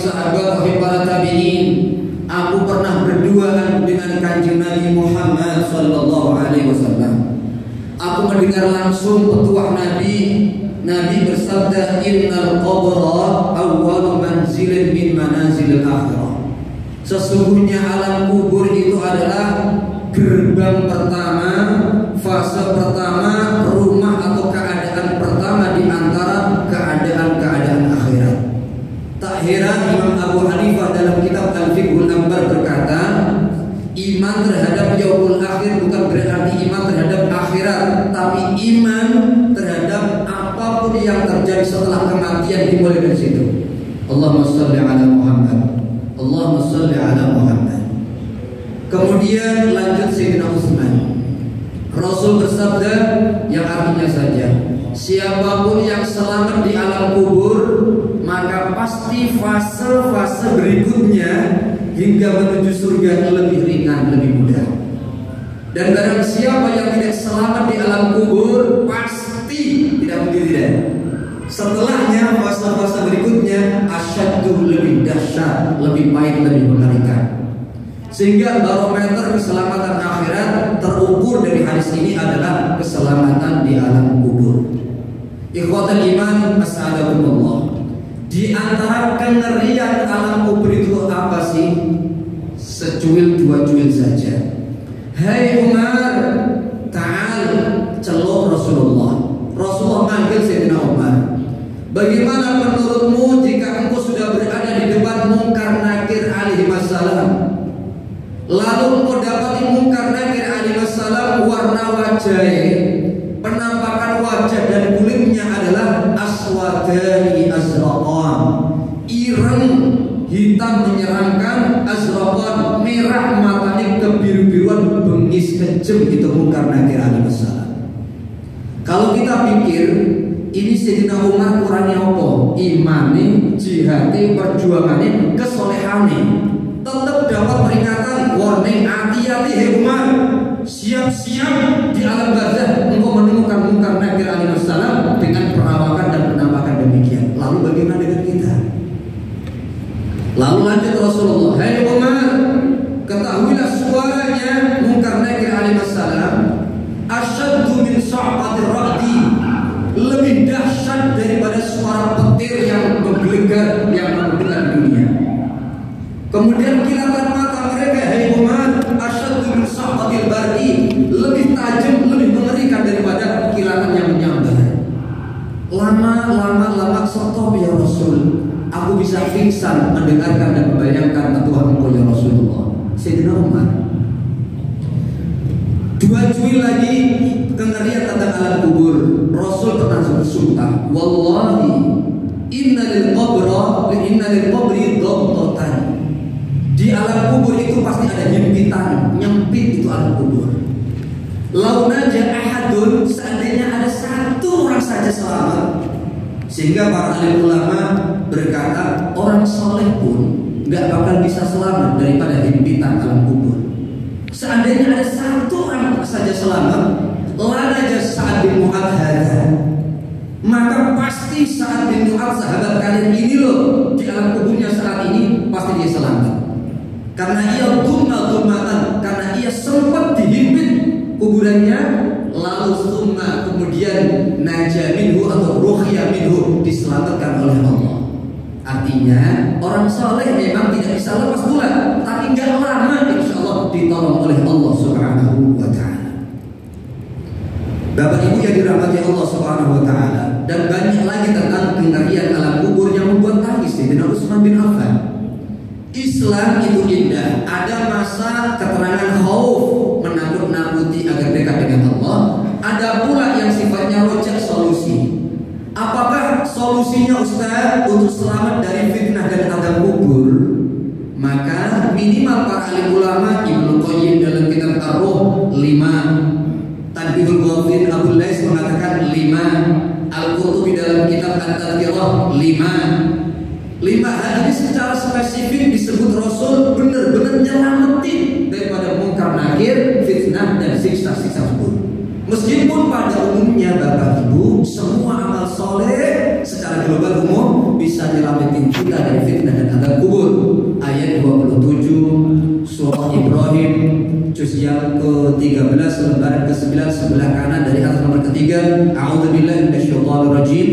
sahabat, wahai para tabi'in, aku pernah berduaan dengan Kanjeng Nabi Muhammad sallallahu alaihi wasallam. Aku mendengar langsung petuah Nabi. Nabi bersabda, innal qabra awwalu manzilin min manazilil akhirah. Sesungguhnya alam kubur itu adalah gerbang pertama, fase pertama, rumah atau keadaan pertama di antara keadaan-keadaan akhirat. Tak heran Imam Abu Hanifah dalam kitab Al-Fiqhul Akbar berkata, iman terhadap yaumul akhir bukan berarti iman terhadap akhirat, tapi iman terhadap apapun yang terjadi setelah kematian dimulai dari situ. Allahumma shalli ala Muhammad. Allahumma shalli ala Muhammad. Kemudian lanjut Sayyidina Utsman. Rasul bersabda yang artinya saja, siapapun yang selamat di alam kubur, maka pasti fase-fase berikutnya hingga menuju surga lebih ringan, lebih mudah. Dan barang siapa yang tidak selamat di alam kubur, pasti tidak mungkin tidak. Setelahnya fase-fase berikutnya asyaddu, lebih dahsyat, lebih pahit, lebih mengerikan. Sehingga barometer keselamatan akhirat terukur dari hadis ini adalah keselamatan di alam kubur. Ikhwatul iman, as'adakumullah. Di antara kengerian alam kubur itu apa sih? Secuil dua cuil saja. Hai Umar, ta'al, celok Rasulullah. Rasulullah manggil Sayyidina Umar. Bagaimana menurutmu jika engkau sudah berada di depan Munkar Nakir alaihi wassalam, lalu engkau dapati Munkar Nakir alaihi wassalam warna wajahnya, penampakan wajah dan kulitnya adalah aswadani azraqan, ireng, hitam menyeramkan, azraqan, merah matanya kebiru-biruan, bengis kejem, itu Munkar Nakir alaihi wassalam. Kalau kita pikir ini Sayyidina Umar kurangnya apa? Imane, jihate, perjuangannya, kesolehane, tetap dapat peringatan, warning, hati-hati hai Umar, siap-siap di alam barzakh engkau menemukan Munkar Nakir alaihi wassalam dengan perawakan dan penampakan demikian. Lalu bagaimana dengan kita? Lalu lanjut Rasulullah, hai Umar, ketahuilah suaranya Munkar Nakir alaihi wassalam asyaddu min sa'atir ra'di, lebih dahsyat daripada suara petir yang menggelegar, yang menggelegar dunia. Kemudian kilatan mata mereka, hai Umar, asyaddu min sa'atil bardi, lebih tajam, lebih mengerikan daripada kilatan yang menyambar. Lama stop ya Rasul, aku bisa pingsan mendengarkan dan membayangkan ketuhan engkau ya Rasulullah. Sayyidina Umar. Dua cuil lagi kengerian tentang alam kubur. Rasul pernah bersumpah, wallahi inna lil qabri dhabtatan. Di alam kubur itu pasti ada himpitan, nyempit itu alam kubur. Lau naja ahadun, seandainya ada satu orang saja selamat. Sehingga para alim ulama berkata, orang soleh pun gak bakal bisa selamat daripada himpitan alam kubur. Seandainya ada satu orang saja selamat, lanaja Sa'ad bin Mu'adz hadza, maka pasti Sa'ad bin Mu'adz sahabat kalian ini loh di alam kuburnya saat ini pasti dia selamat. Karena ia dumatan, karena ia sempat dihimpit kuburannya, lalu summa kemudian naja minhu atau ruhya minhu, diselamatkan oleh Allah. Artinya orang soleh memang tidak bisa lepas bulan, tapi nggak lama insya Allah ditolong oleh Allah Subhanahu wa Ta'ala. Bapak Ibu yang dirahmati Allah Subhanahu wa Ta'ala, dan banyak lagi tentang kengerian alam kubur yang membuat tangis Sayyidina Utsman bin Affan. Islam itu indah. Ada masa keterangan khauf, menakut-nakuti agar dekat dengan Allah. Ada pula yang sifatnya rojak, solusi. Apakah solusinya Ustaz untuk selamat dari fitnah dan azab kubur? Maka minimal para alim ulama, Ibnu Qayyim dalam kitab Ar-Ruh 5, Tanbihul Ghafil Abu Lais mengatakan 5, Al-Qurtubi dalam kitab At-Tadhkirah 5 hal ini secara spesifik disebut Rasul benar-benar nyelamatin daripada Munkar Nakir, fitnah dan siksa-siksa kubur. Meskipun pada umumnya Bapak Ibu semua amal soleh secara secara global umum bisa nyelamatin kita dari fitnah dan azab kubur. Ayat 27 surah Ibrahim juz yang ke-13 lembaran ke-9 sebelah kanan dari ayat nomor ketiga. A'udzubillahi minasyaitonir rajim.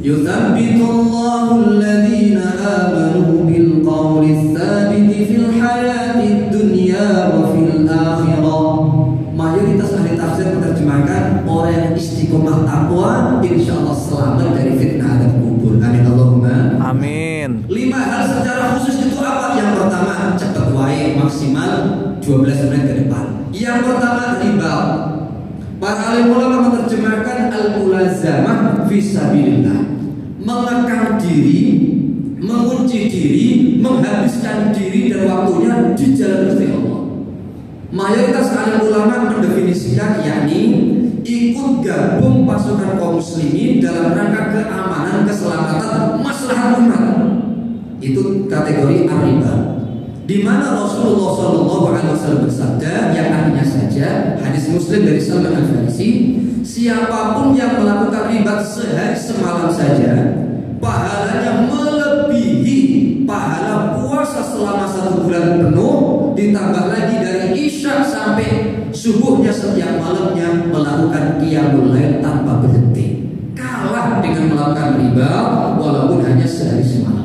Yuthabbitullahu alladhina amanu bil qawli tsabiti fil hayatid dunya wa fil akhirah. Mayoritas ahli tafsir menerjemahkan orang yang istiqomah takwa insyaallah selamat dari fitnah dan kubur. Amin Allahumma amin. 5 hal secara khusus itu apa? Yang pertama, cepat wae maksimal 12 menit ke depan. Yang pertama, riba. Para alim ulama menerjemahkan al-mulazamah fi sabilillah. Mengekang diri, mengunci diri, menghabiskan diri dan waktunya di jalan Gusti Allah. Mayoritas alim ulama mendefinisikan yakni ikut gabung pasukan kaum muslimin dalam rangka keamanan, keselamatan, maslahat umat. Itu kategori ar-riba. Di mana Rasulullah SAW bersabda yang artinya saja hadis Muslim dari Salman Al-Farisi, siapapun yang melakukan riba sehari semalam saja pahalanya melebihi pahala puasa selama 1 bulan penuh, ditambah lagi dari isya sampai subuhnya setiap malamnya melakukan qiyamul lail tanpa berhenti, kalah dengan melakukan riba walaupun hanya sehari semalam.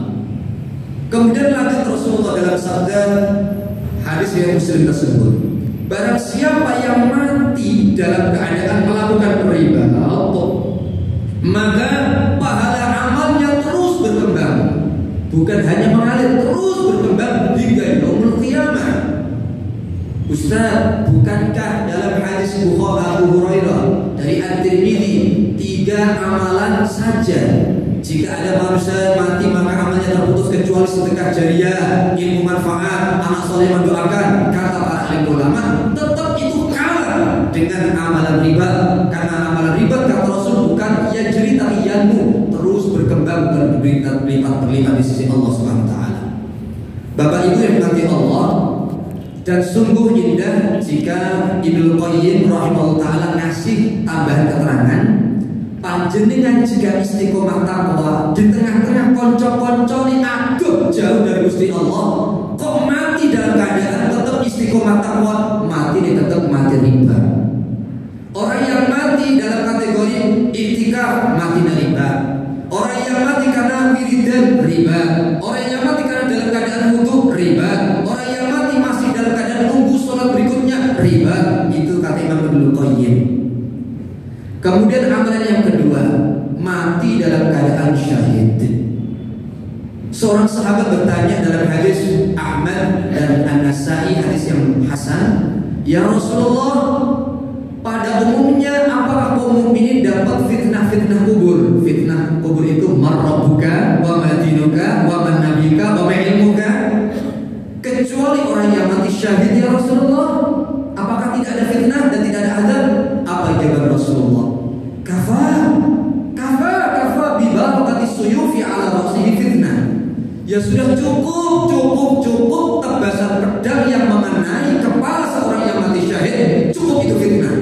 Kemudian lanjut Rasulullah dalam sabda hadis yang Muslim tersebut, barang siapa yang mati dalam keadaan melakukan riba, maka pahala amalnya terus berkembang, bukan hanya mengalir, terus berkembang hingga yaumul qiyamah. Ustaz, bukankah dalam hadis Bukhari Abu Hurairah dari At-Tirmidzi 3 amalan saja jika ada manusia mati maka amalnya terputus kecuali sedekah jariyah, ilmu manfaat, anak soleh mendoakan? Kata para alim ulama, tetap itu kalah dengan amalan riba, karena amalan riba kata Rasul bukan ia jeri tapi yanmu, terus berkembang berlipat-lipat di sisi Allah Subhanahu wa taala. Bapak Ibu yang dirahmati Allah, dan sungguh indah jika Ibnu Qayyim rahimahullah taala ngasih tambahan keterangan, panjenengan jika istiqomah takwa di tengah-tengah konco-konco ini aduh jauh dari Gusti Allah, kok mati dalam keadaan tetap istiqomah takwa, mati ini tetap mati riba. Orang yang mati dalam kategori iktikaf mati riba. Orang yang mati karena wiridan riba. Orang yang mati karena dalam keadaan wudu riba. Orang yang mati masih dalam keadaan nunggu sholat berikutnya riba. Itu kata Imam Ibnu Qayyim. Kemudian amalan yang kedua, mati dalam keadaan syahid. Seorang sahabat bertanya dalam hadis Ahmad dan An-Nasai, hadis yang hasan, ya Rasulullah, pada umumnya apakah kaum mukminin dapat fitnah-fitnah kubur? Fitnah kubur itu marrabbuka wa madinuka wa man nabiyuka wa ma ilmuka, kecuali orang yang mati syahid ya Rasulullah. Apakah tidak ada fitnah dan tidak ada azab? Apa jawaban Rasulullah? Kafa bi barakati suyufi ala ra'sihi fitnah. Ya sudah cukup tebasan pedang yang mengenai kepala seorang yang mati syahid, cukup itu fitnah.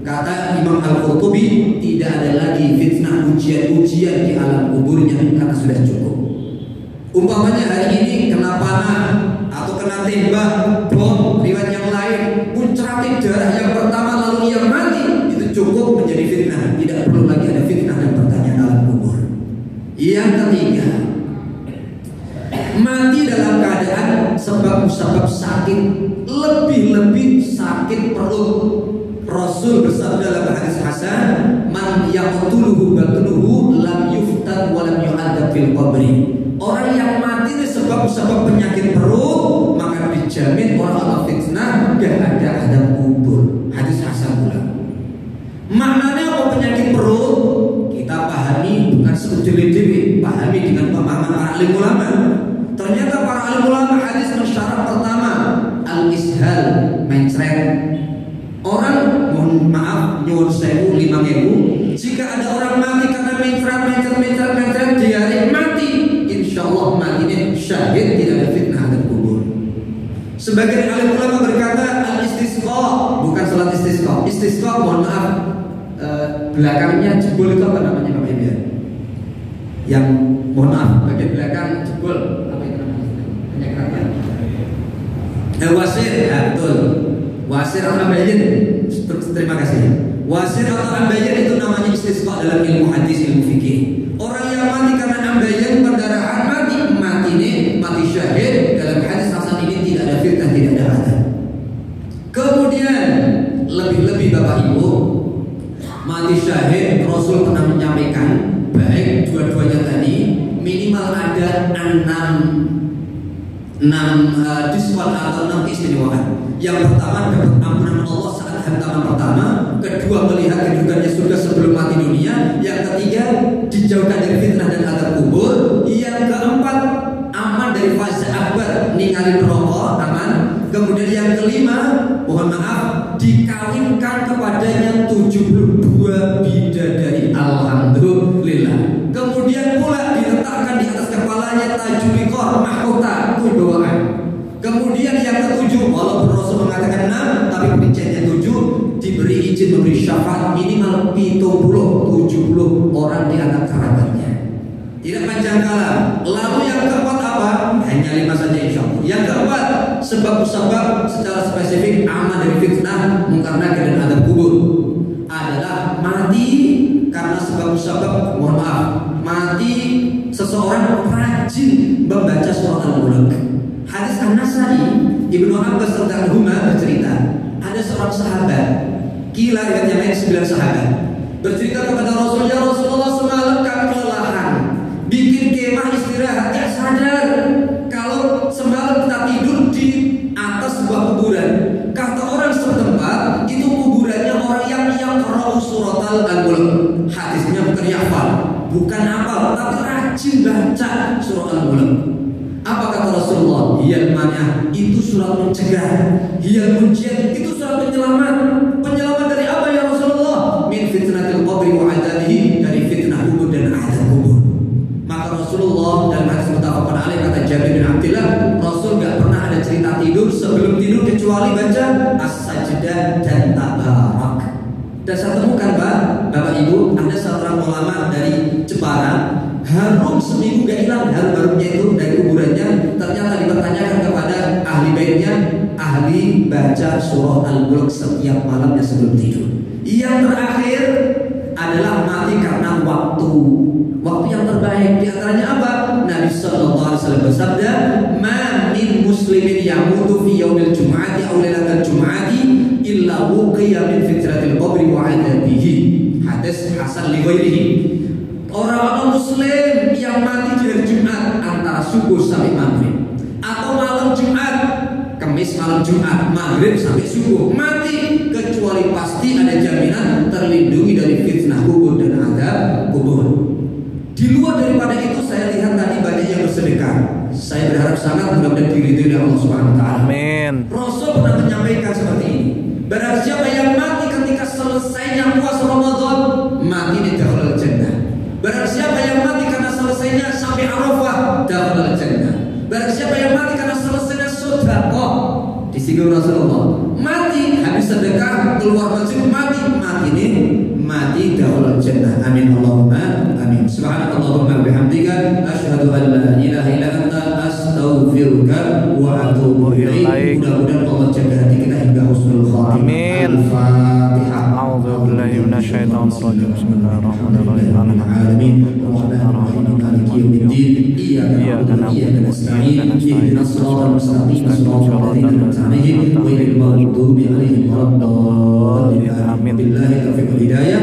Kata Imam Al-Qurtubi, tidak ada lagi fitnah ujian-ujian di alam kuburnya karena sudah cukup. Umpamanya hari ini kena panah atau kena tembak, bom, riwayat yang lain, muncratin darah yang pertama lalu ia mati, itu cukup menjadi fitnah. Tidak perlu lagi ada fitnah dan pertanyaan alam kubur. Yang ketiga, mati dalam keadaan sebab sakit, lebih-lebih sakit perut. Rasul bersabda dalam hadis hasan, man yaqtuluhu batnuhu lam yuftan wa lam yu'adzab fil qabri. Orang yang mati disebab penyakit perut, maka dijamin orang Allah fitnah, gak ada adab kubur. Hadis hasan pula. Maknanya apa penyakit perut? Kita pahami bukan sedelik-delik, pahami dengan pemahaman para alim ulama. Ternyata para alim ulama hadis mensyarat pertama al-ishal, mencret. Orang, mohon maaf, nyuwun sewu 5.000. Jika ada orang mati karena mencret diare mati, insya Allah matinya syahid, tidak ada fitnah dan kubur. Sebagian alim ulama berkata al-istisqa, bukan salat istisqa. Istisqa, mohon maaf, belakangnya jebol itu apa namanya Pak Ibu? Yang mohon maaf bagian belakang jebol apa itu namanya? Wasir, ya betul. Wasir atau ambayin. Terima kasih. Wasir atau ambayin itu namanya istisqa dalam ilmu hadis, ilmu fikih. Orang yang mati karena ambayin perdarahan mati ini mati syahid. Dalam hadis hasan ini tidak ada fitnah, tidak ada adab. Kemudian lebih-lebih Bapak Ibu, mati syahid Rasul pernah menyampaikan baik dua-duanya tadi minimal ada 6 diskon atau 6 keistimewaan. Yang pertama dapat ampunan Allah saat hantaman pertama, kedua melihat kedudukannya surga sebelum mati dunia, yang ketiga dijauhkan dari fitnah dan azab kubur, yang keempat aman dari fase akbar, ninggalin rokok aman, kemudian yang kelima mohon maaf dikawinkan kepadanya 72 bidadari, alhamdulillah. Kemudian pula diletakkan di atas kepalanya tajul liqor, mahkota bawaan. Kemudian yang ketujuh, walaupun Rasul mengatakan 6 tapi perinciannya 7, diberi izin memberi syafaat minimal 70 orang di antara kerabatnya. Tidak panjang kala. Lalu yang keempat apa? Hanya 5 saja insya Allah. Yang keempat, sebab-sebab secara spesifik aman dari fitnah, munkar nakir dan adab kubur adalah mati karena sebab-sebab, mohon maaf, mati seseorang rajin membaca surah Al-Mulk. Hadis An-Nasai, Ibnu Abbas radhiyallahu anhu bercerita, ada seorang sahabat, kila yang lain 9 sahabat, bercerita kepada Rasul, ya Rasulullah, semalam kami kelelahan, bikin kemah istirahat, ya sadar kalau semalam kita tidur di atas sebuah kuburan. Kata orang setempat itu kuburannya orang yang qara'u surat Al-Mulk. Hadisnya bukan hafal, bukan hafal, tapi rajin baca surah Al-Mulk. Apa kata Rasulullah? Hiyal mania, itu surat mencegah. Hiyal munjiyat, itu surat penyelamat. Penyelamat dari apa ya Rasulullah? Min fitnatil qabri wa adabihi, dari fitnah kubur dan adab kubur. Maka Rasulullah dalam hadis muttafaqun alaih kata Jabir bin Abdullah, Rasul gak pernah ada cerita tidur sebelum tidur kecuali baca as-sajdah dan tabarak. Dan saya temukan Bapak Ibu, ada seorang ulama dari Jepara, harum seminggu gak hilang harum-harumnya itu dari kuburannya. Ternyata dipertanyakan kepada ahli baitnya, ahli baca surah Al-Mulk setiap malamnya sebelum tidur. Yang terakhir adalah mati karena waktu yang terbaik. Di antaranya apa? Nabi sallallahu alaihi wasallam bersabda, "Ma min muslimin yamutu fi yaumil jum'ati aw lailatal jum'ati illa wuqiya min fitratil qabri wa 'adabihi." Hadis hasan li ghairihi. Orang-orang muslim yang mati di hari Jumat antara subuh sampai maghrib, atau malam Jumat, Kamis malam Jumat, maghrib sampai subuh, mati kecuali pasti ada jaminan terlindungi dari fitnah kubur dan adab kubur. Di luar daripada itu, saya lihat tadi banyak yang bersedekah. Saya berharap sangat mudah-mudahan diridhoi oleh Allah Subhanahu wa taala. Amin. Rasul pernah menyampaikan seperti ini. Barang siapa yang mati ketika selesainya puasa Ramadan, mati di dakhalul jannah. Barang siapa yang mati karena selesainya sampai Arafah, dakhalul jannah. Barang siapa yang mati karena selesainya sedekah, disinggung Rasulullah, mati habis sedekah keluar masjid, mati ini mati dakhalul jannah. Amin Allahumma amin. Subhanakallahumma bihamdika asyhadu an la ilaha illa anta astaghfiruka wa atubu ilaik. Mudah-mudahan Allah jaga hati kita hingga husnul khatimah. Amin. Al-Fatihah. A'udzu billahi minasyaitonir rajim. Bismillahirrahmanirrahim. Alhamdulillahirabbil maliki yaumiddin. Iyyaka na'budu wa iyyaka nasta'in. Ihdinas siratal mustaqim. Siratal ladzina an'amta 'alaihim ghairil maghdubi 'alaihim waladdallin. Amin. Billahi taufiq wal hidayah.